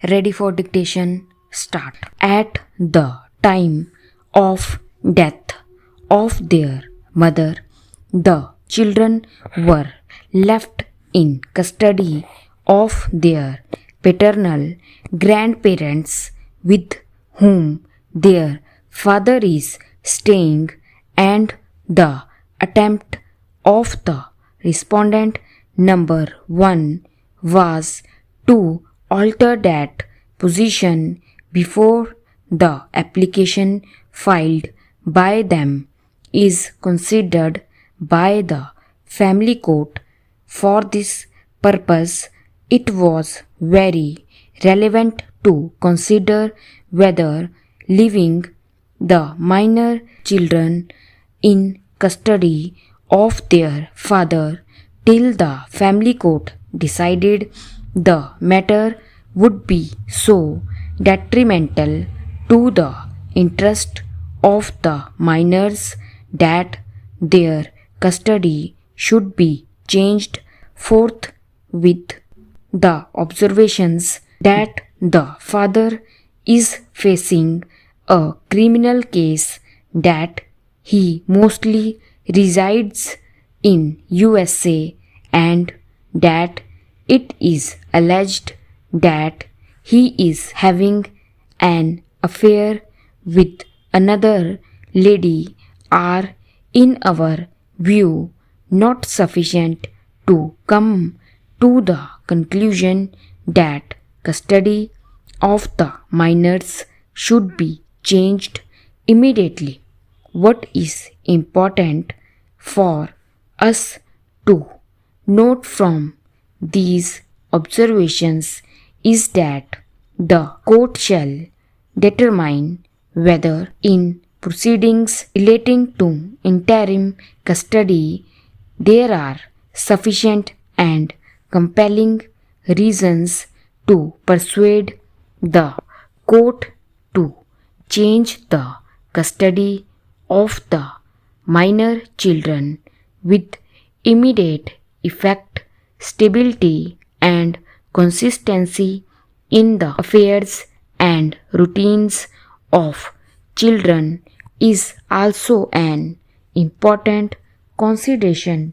Ready for dictation? Start. At the time of death of their mother, the children were left in custody of their paternal grandparents with whom their father is staying, and the attempt of the respondent number 1 was to alter that position before the application filed by them is considered by the family court. For this purpose, it was very relevant to consider whether leaving the minor children in custody of their father till the family court decided the matter would be so detrimental to the interest of the minors that their custody should be changed forth, with the observations that the father is facing a criminal case, that he mostly resides in USA, and that it is alleged that he is having an affair with another lady, are in our view not sufficient to come to the conclusion that custody of the minors should be changed immediately. What is important for us to note from these observations is that the court shall determine whether in proceedings relating to interim custody there are sufficient and compelling reasons to persuade the court to change the custody of the minor children with immediate effect. Stability and consistency in the affairs and routines of children is also an important consideration,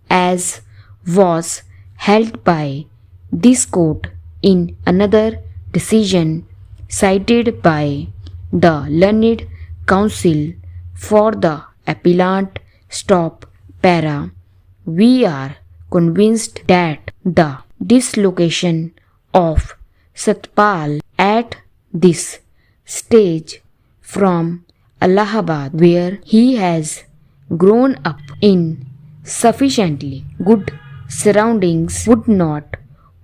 as was held by this court in another decision cited by the learned counsel for the appellant. Stop para. We are convinced that the dislocation of Satpal at this stage from Allahabad, where he has grown up in sufficiently good surroundings, would not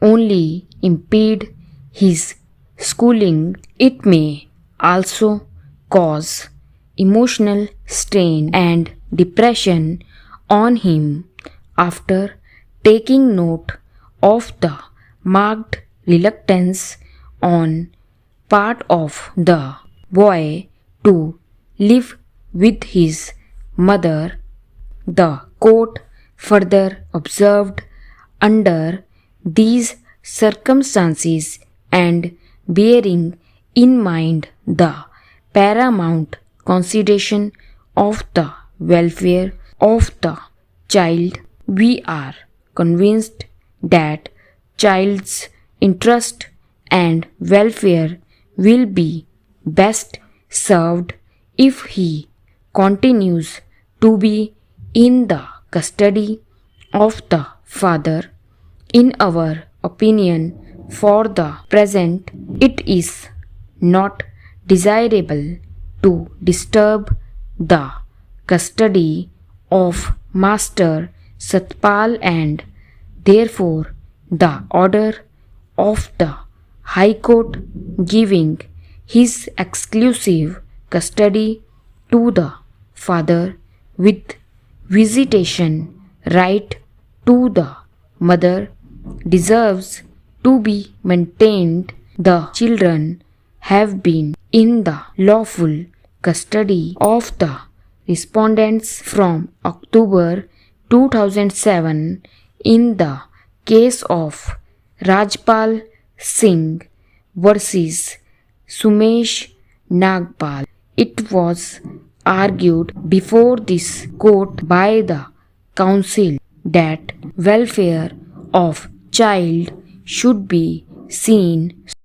only impede his schooling, it may also cause emotional strain and depression on him. After taking note of the marked reluctance on part of the boy to live with his mother, the court further observed, under these circumstances and bearing in mind the paramount consideration of the welfare of the child, we are convinced that child's interest and welfare will be best served if he continues to be in the custody of the father. In our opinion, for the present, it is not desirable to disturb the custody of Master Satpal, and therefore the order of the High Court giving his exclusive custody to the father with visitation right to the mother deserves to be maintained. The children have been in the lawful custody of the respondents from October 2007 in the case of Rajpal Singh versus Sumesh Nagpal. It was argued before this court by the council that welfare of child should be seen